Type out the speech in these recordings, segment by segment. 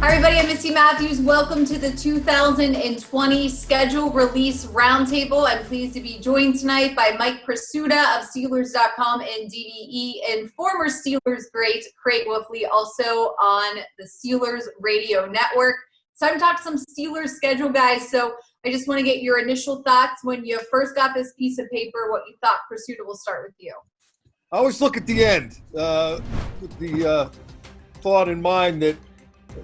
Hi everybody, I'm Missi Matthews. Welcome to the 2020 schedule release roundtable. I'm pleased to be joined tonight by Mike Prisuta of Steelers.com and DVE and former Steelers great Craig Wolfley, also on the Steelers radio network. It's time to talk some Steelers schedule, guys. So I just want to get your initial thoughts when you first got this piece of paper, what you thought. Prisuta, will start with you. I always look at the end with the thought in mind that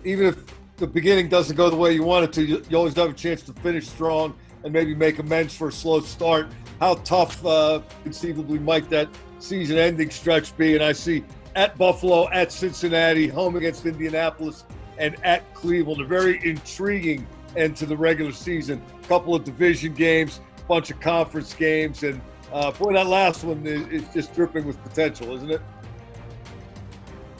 even if the beginning doesn't go the way you want it to, you always have a chance to finish strong and maybe make amends for a slow start. How tough conceivably might that season-ending stretch be? And I see at Buffalo, at Cincinnati, home against Indianapolis, and at Cleveland, a very intriguing end to the regular season. A couple of division games, a bunch of conference games, and boy, that last one is just dripping with potential, isn't it?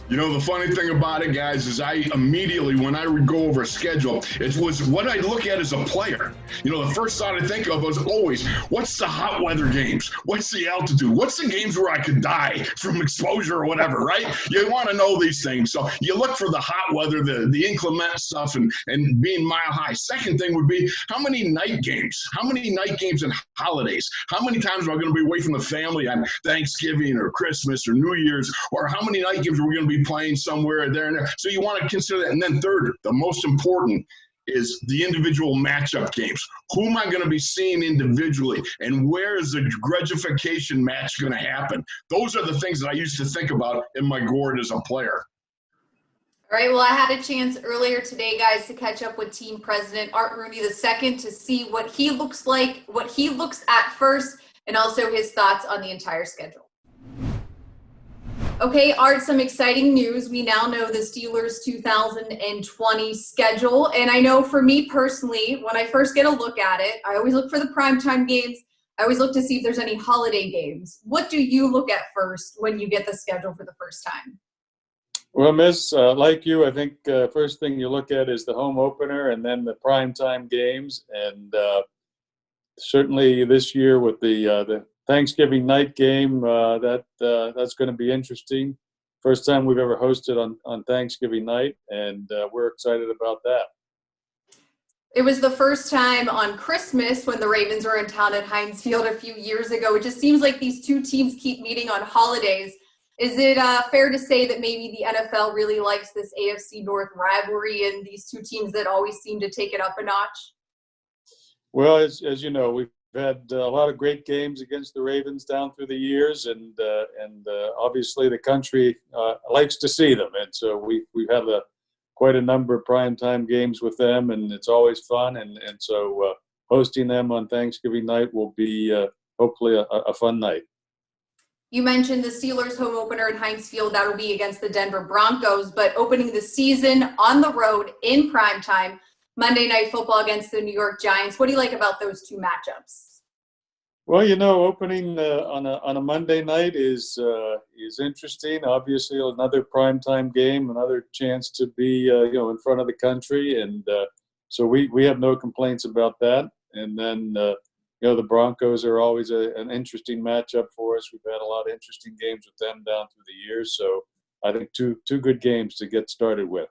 You know, the funny thing about it, guys, is I immediately, when I would go over a schedule, it was what I look at as a player. You know, the first thought I think of was always, what's the hot weather games? What's the altitude? What's the games where I could die from exposure or whatever, right? You want to know these things. So you look for the hot weather, the inclement stuff, and being mile high. Second thing would be, how many night games? How many night games and holidays? How many times am I going to be away from the family on Thanksgiving or Christmas or New Year's? Or how many night games are we going to be playing somewhere there and there? So you want to consider that. And then third, the most important is the individual matchup games. Who am I going to be seeing individually? And where is the grudgification match going to happen? Those are the things that I used to think about in my gourd as a player. All right, well, I had a chance earlier today, guys, to catch up with Team President Art Rooney II to see what he looks like, what he looks at first, and also his thoughts on the entire schedule. Okay, Art, some exciting news. We now know the Steelers 2020 schedule. And I know for me personally, when I first get a look at it, I always look for the primetime games. I always look to see if there's any holiday games. What do you look at first when you get the schedule for the first time? Well, Miss, like you, I think first thing you look at is the home opener and then the primetime games. And certainly this year with the Thanksgiving night game, that's going to be interesting. First time we've ever hosted on Thanksgiving night, and we're excited about that. It was the first time on Christmas when the Ravens were in town at Heinz Field a few years ago. It just seems like these two teams keep meeting on holidays. Is it fair to say that maybe the NFL really likes this AFC North rivalry and these two teams that always seem to take it up a notch? Well, as you know, we've had a lot of great games against the Ravens down through the years, and obviously the country likes to see them, and so we've had quite a number of primetime games with them, and it's always fun, and so hosting them on Thanksgiving night will be hopefully a fun night. You mentioned the Steelers home opener at Heinz Field. That will be against the Denver Broncos, but opening the season on the road in primetime, Monday Night Football against the New York Giants. What do you like about those two matchups? Well, you know, opening on a Monday night is interesting. Obviously, another primetime game, another chance to be in front of the country, and so we have no complaints about that. And then the Broncos are always an interesting matchup for us. We've had a lot of interesting games with them down through the years, so I think two good games to get started with.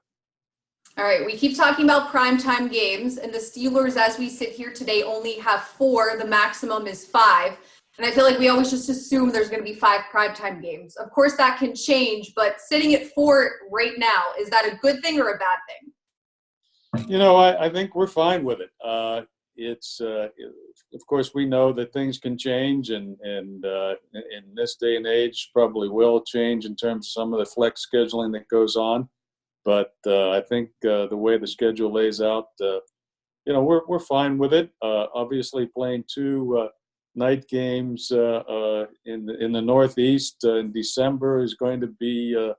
All right, we keep talking about primetime games, and the Steelers, as we sit here today, only have 4. The maximum is 5. And I feel like we always just assume there's going to be 5 primetime games. Of course, that can change, but sitting at 4 right now, is that a good thing or a bad thing? You know, I think we're fine with it. Of course, we know that things can change, and in this day and age, probably will change in terms of some of the flex scheduling that goes on. But I think the way the schedule lays out, we're fine with it. Obviously, playing 2 night games in the Northeast in December is going to be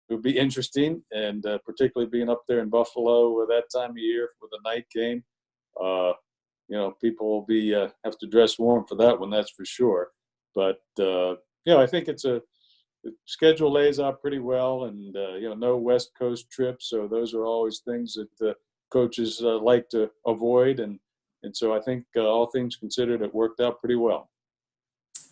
interesting, and particularly being up there in Buffalo at that time of year with a night game. People will be have to dress warm for that one, that's for sure. But I think the schedule lays out pretty well, and no West Coast trips, so those are always things that coaches like to avoid, and so I think all things considered, it worked out pretty well.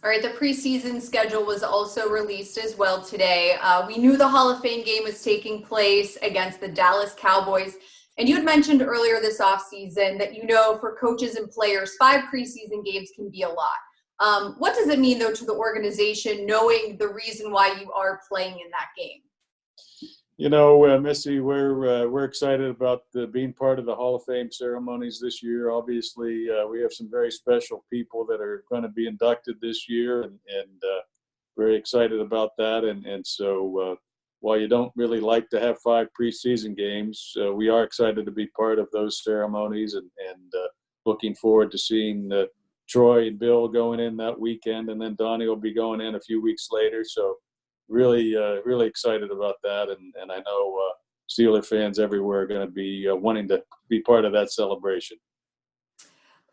All right, the preseason schedule was also released as well today. We knew the Hall of Fame game was taking place against the Dallas Cowboys. And you had mentioned earlier this offseason that, for coaches and players, 5 preseason games can be a lot. What does it mean, though, to the organization, knowing the reason why you are playing in that game? Missi, we're excited about being part of the Hall of Fame ceremonies this year. Obviously, we have some very special people that are going to be inducted this year, and very excited about that. And so while you don't really like to have 5 preseason games, we are excited to be part of those ceremonies and looking forward to seeing Troy and Bill going in that weekend, and then Donnie will be going in a few weeks later. So really excited about that, and I know Steeler fans everywhere are going to be wanting to be part of that celebration.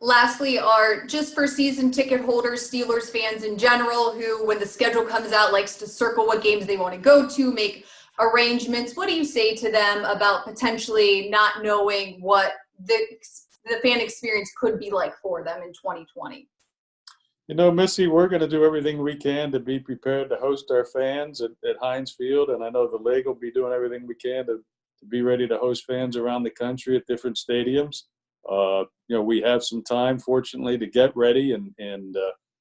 Lastly, Art, just for season ticket holders, Steelers fans in general, who, when the schedule comes out, likes to circle what games they want to go to, make arrangements, what do you say to them about potentially not knowing what the fan experience could be like for them in 2020? Missi, we're going to do everything we can to be prepared to host our fans at Heinz Field, and I know the league will be doing everything we can to be ready to host fans around the country at different stadiums. We have some time, fortunately, to get ready, and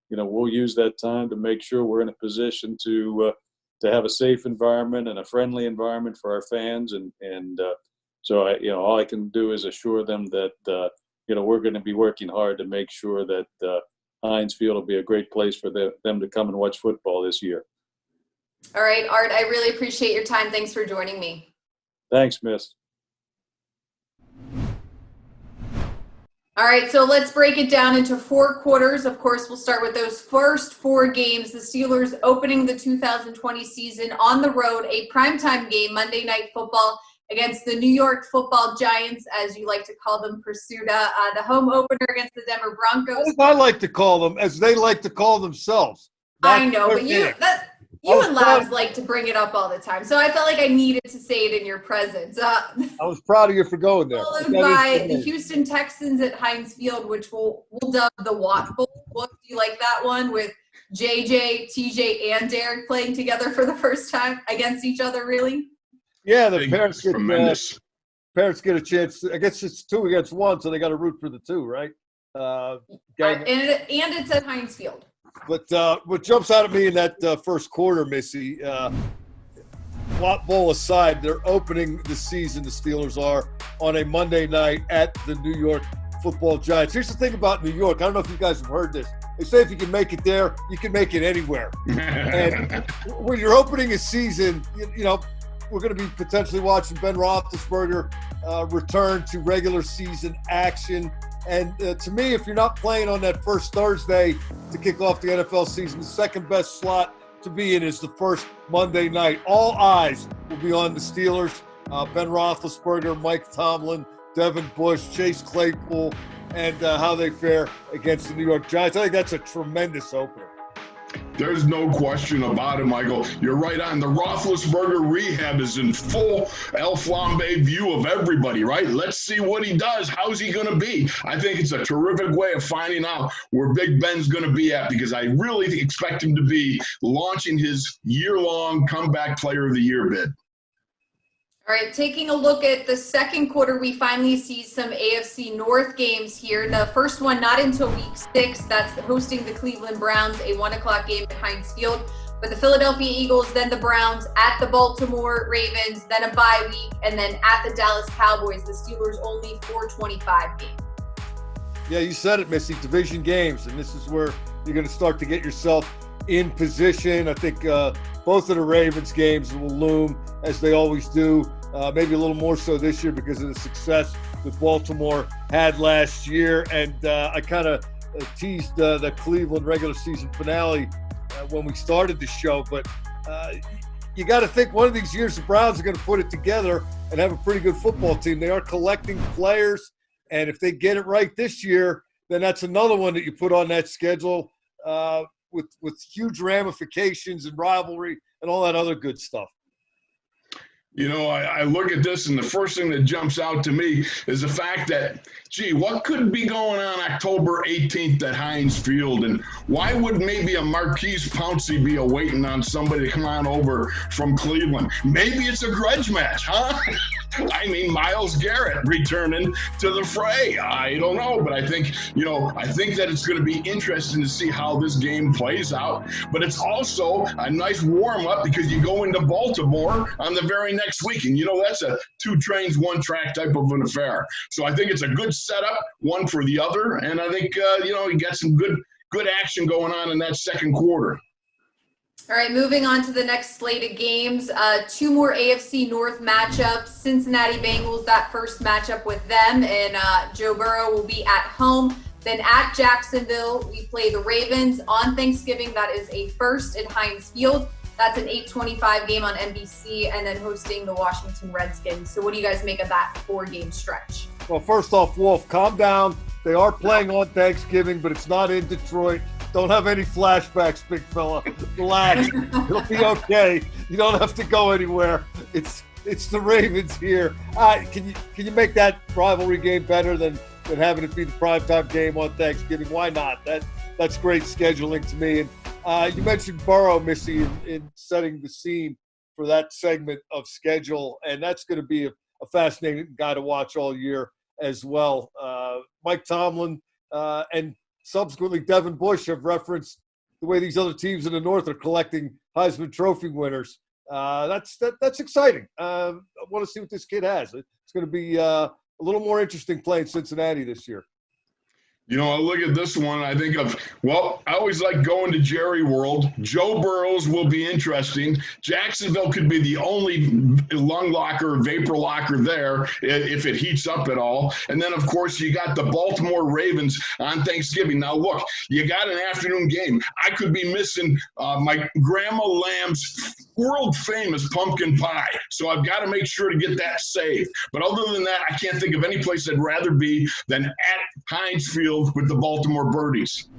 we'll use that time to make sure we're in a position to have a safe environment and a friendly environment for our fans, and so all I can do is assure them that we're going to be working hard to make sure that Heinz Field will be a great place for them to come and watch football this year. All right, Art, I really appreciate your time. Thanks for joining me. Thanks, Miss. All right, so let's break it down into 4 quarters. Of course, we'll start with those first 4 games. The Steelers opening the 2020 season on the road, a primetime game, Monday Night Football, against the New York Football Giants, as you like to call them, Prisuta. The home opener against the Denver Broncos. As I like to call them, as they like to call themselves. I know, but you and Labs like to bring it up all the time. So I felt like I needed to say it in your presence. I was proud of you for going there. Followed by the Houston Texans at Heinz Field, which we'll dub the Watt Bowl. Do you like that one, with JJ, TJ, and Derek playing together for the first time against each other, really? Yeah, the parents get a chance. I guess it's 2 against 1, so they got to root for the 2, right? And it's at Heinz Field. But what jumps out at me in that first quarter, Missy, Watt Bowl aside, they're opening the season, the Steelers are, on a Monday night at the New York Football Giants. Here's the thing about New York. I don't know if you guys have heard this. They say if you can make it there, you can make it anywhere. And when you're opening a season, we're going to be potentially watching Ben Roethlisberger return to regular season action. And to me, if you're not playing on that first Thursday to kick off the NFL season, the second best slot to be in is the first Monday night. All eyes will be on the Steelers. Ben Roethlisberger, Mike Tomlin, Devin Bush, Chase Claypool, and how they fare against the New York Giants. I think that's a tremendous opener. There's no question about it, Michael. You're right on. The Roethlisberger rehab is in full El Flambe view of everybody, right? Let's see what he does. How's he going to be? I think it's a terrific way of finding out where Big Ben's going to be at, because I really expect him to be launching his year-long comeback player of the year bid. All right, taking a look at the second quarter, we finally see some AFC North games here. The first one not until week 6. That's hosting the Cleveland Browns, a 1 o'clock game at Heinz Field. But the Philadelphia Eagles, then the Browns, at the Baltimore Ravens, then a bye week, and then at the Dallas Cowboys, the Steelers' only 4:25 game. Yeah, you said it, Missy. Division games, and this is where you're going to start to get yourself in position. I think both of the Ravens games will loom, as they always do. Maybe a little more so this year because of the success that Baltimore had last year. And I kind of teased the Cleveland regular season finale when we started the show. But you got to think one of these years the Browns are going to put it together and have a pretty good football team. They are collecting players. And if they get it right this year, then that's another one that you put on that schedule with huge ramifications and rivalry and all that other good stuff. You know, I look at this, and the first thing that jumps out to me is the fact that, gee, what could be going on October 18th at Heinz Field? And why would maybe a Marquise Pouncey be awaiting on somebody to come on over from Cleveland? Maybe it's a grudge match, huh? I mean, Myles Garrett returning to the fray. I don't know, but I think that it's going to be interesting to see how this game plays out. But it's also a nice warm-up because you go into Baltimore on the very next week. And, that's a two trains, one track type of an affair. So I think it's a good setup, one for the other. And I think, you get some good action going on in that second quarter. All right, moving on to the next slate of games. Two more AFC North matchups. Cincinnati Bengals, that first matchup with them, and Joe Burrow will be at home. Then at Jacksonville, we play the Ravens on Thanksgiving. That is a first at Heinz Field. That's an 8:25 game on NBC, and then hosting the Washington Redskins. So what do you guys make of that 4-game stretch? Well, first off, Wolf, calm down. They are playing on Thanksgiving, but it's not in Detroit. Don't have any flashbacks, big fella. Relax. It'll be okay. You don't have to go anywhere. It's the Ravens here. Can you make that rivalry game better than having it be the primetime game on Thanksgiving? Why not? That's great scheduling to me. And you mentioned Burrow, Missy, in setting the scene for that segment of schedule, and that's going to be a fascinating guy to watch all year as well. Mike Tomlin and subsequently Devin Bush have referenced the way these other teams in the North are collecting Heisman Trophy winners. That's exciting. I want to see what this kid has. It's going to be a little more interesting playing Cincinnati this year. I look at this one, I think of, I always like going to Jerry World. Joe Burrows will be interesting. Jacksonville could be the only lung locker, vapor locker there if it heats up at all. And then, of course, you got the Baltimore Ravens on Thanksgiving. Now, look, you got an afternoon game. I could be missing my Grandma Lamb's world-famous pumpkin pie. So I've got to make sure to get that saved. But other than that, I can't think of any place I'd rather be than at Heinz Field with the Baltimore Birdies.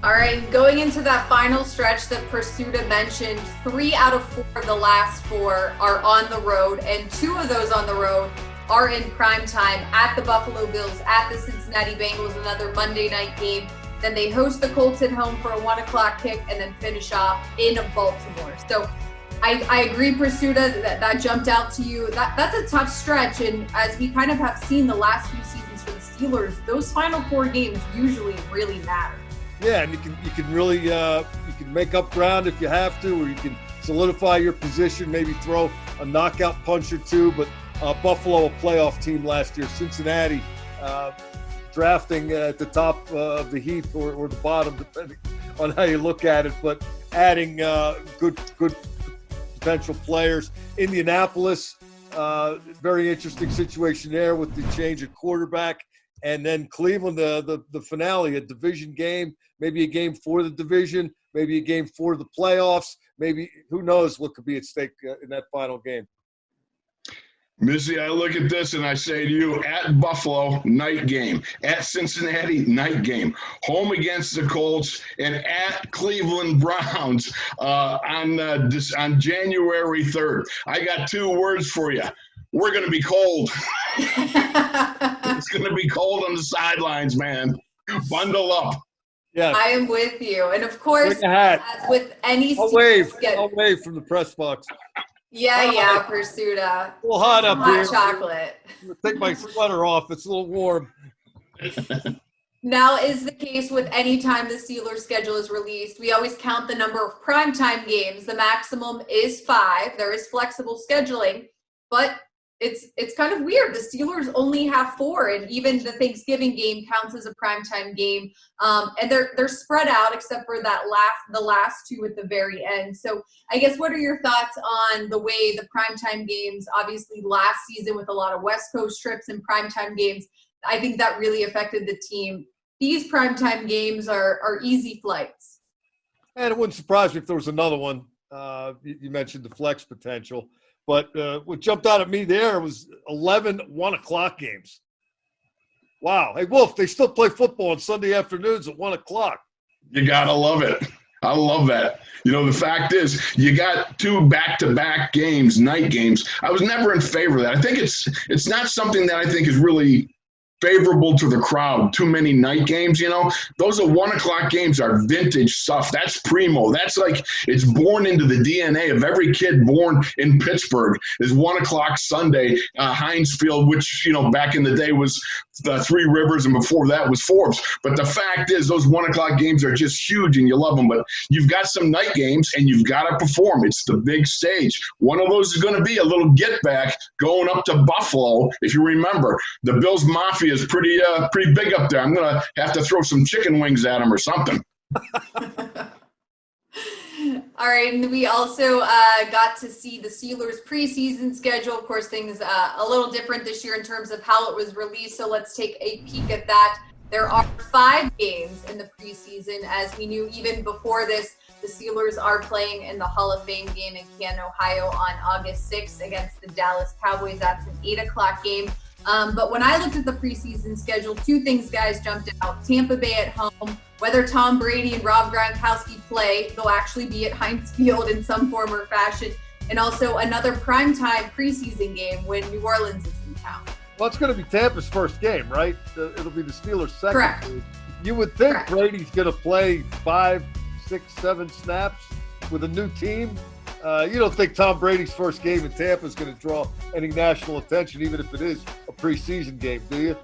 All right, going into that final stretch that Presuta mentioned, 3 out of 4 of the last 4 are on the road, and 2 of those on the road are in prime time at the Buffalo Bills, at the Cincinnati Bengals, another Monday night game. Then they host the Colts at home for a 1 o'clock kick and then finish off in Baltimore. So I agree, Presuta, that jumped out to you. That's a tough stretch, and as we kind of have seen the last few seasons for the Steelers, those final 4 games usually really matter. Yeah, and you can really you can make up ground if you have to, or you can solidify your position, maybe throw a knockout punch or two. But Buffalo, a playoff team last year, Cincinnati drafting at the top of the heap or the bottom, depending on how you look at it, but adding good potential players. Indianapolis, very interesting situation there with the change of quarterback. And then Cleveland, the finale, a division game, maybe a game for the division, maybe a game for the playoffs, maybe who knows what could be at stake in that final game. Missy, I look at this and I say to you, at Buffalo, night game. At Cincinnati, night game. Home against the Colts, and at Cleveland Browns on January 3rd. I got 2 words for you. We're going to be cold. It's going to be cold on the sidelines, man. Bundle up. Yeah, I am with you. And, of course, as with any I'll wave from the press box. Yeah, Presuta. A little hot up here. Hot chocolate. I'm gonna take my sweater off. It's a little warm. Now is the case with any time the Steelers schedule is released. We always count the number of primetime games. The maximum is 5. There is flexible scheduling, but it's kind of weird. The Steelers only have 4, and even the Thanksgiving game counts as a primetime game. And they're spread out except for the last 2 at the very end. So I guess what are your thoughts on the way the primetime games, obviously last season with a lot of West Coast trips and primetime games, I think that really affected the team. These primetime games are easy flights. And it wouldn't surprise me if there was another one. You mentioned the flex potential. But what jumped out at me there was 11 1 o'clock games. Wow. Hey, Wolf, they still play football on Sunday afternoons at 1 o'clock. You got to love it. I love that. You know, the fact is, you got 2 back-to-back games, night games. I was never in favor of that. I think it's not something that I think is really favorable to the crowd. Too many night games, you know. Those 1 o'clock games are vintage stuff. That's primo. That's like it's born into the DNA of every kid born in Pittsburgh. Is 1 o'clock Sunday, Heinz Field, which, you know, back in the day was the Three Rivers, and before that was Forbes. But the fact is, those 1 o'clock games are just huge, and you love them. But you've got some night games, and you've got to perform. It's the big stage. One of those is going to be a little get back going up to Buffalo. If you remember, the Bills Mafia is pretty big up there. I'm going to have to throw some chicken wings at them or something. All right, and we also got to see the Steelers preseason schedule. Of course, things a little different this year in terms of how it was released, so let's take a peek at that. There are 5 games in the preseason. As we knew even before this, the Steelers are playing in the Hall of Fame game in Canton, Ohio on August 6th against the Dallas Cowboys. That's an 8 o'clock game. But when I looked at the preseason schedule, 2 things, guys, jumped out. Tampa Bay at home. Whether Tom Brady and Rob Gronkowski play, they'll actually be at Heinz Field in some form or fashion. And also another primetime preseason game when New Orleans is in town. Well, it's going to be Tampa's first game, right? It'll be the Steelers' second. Correct. You would think Correct. Brady's going to play 5, 6, 7 snaps with a new team. You don't think Tom Brady's first game in Tampa is going to draw any national attention, even if it is a preseason game, do you?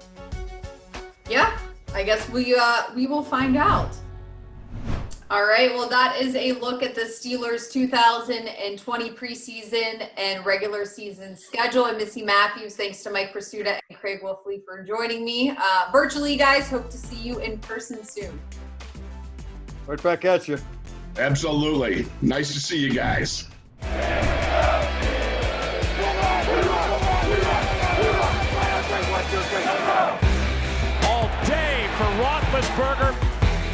Yeah, I guess we will find out. All right, well, that is a look at the Steelers 2020 preseason and regular season schedule. And Missi Matthews, thanks to Mike Presuta and Craig Wolfley for joining me virtually, guys. Hope to see you in person soon. Right back at you. Absolutely. Nice to see you guys. All day for Roethlisberger.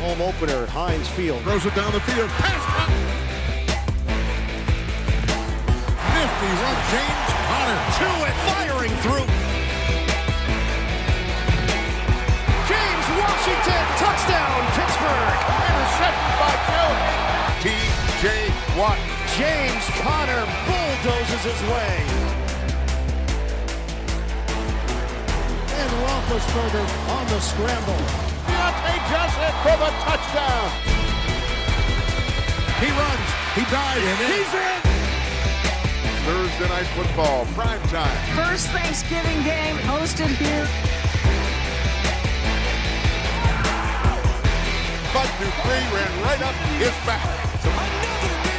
Home opener at Heinz Field. Throws it down the field. Pass cut. Nifty run. James Conner to it. Firing through. James Washington, touchdown, Pittsburgh. Intercepted by Jones. T.J. Watt. James Conner bulldozes his way. And Roethlisberger on the scramble. Deontay Johnson for the touchdown. He runs. He dives. He's in. Thursday Night Football, prime time. First Thanksgiving game hosted here. Bud Dupree ran right up his back. Another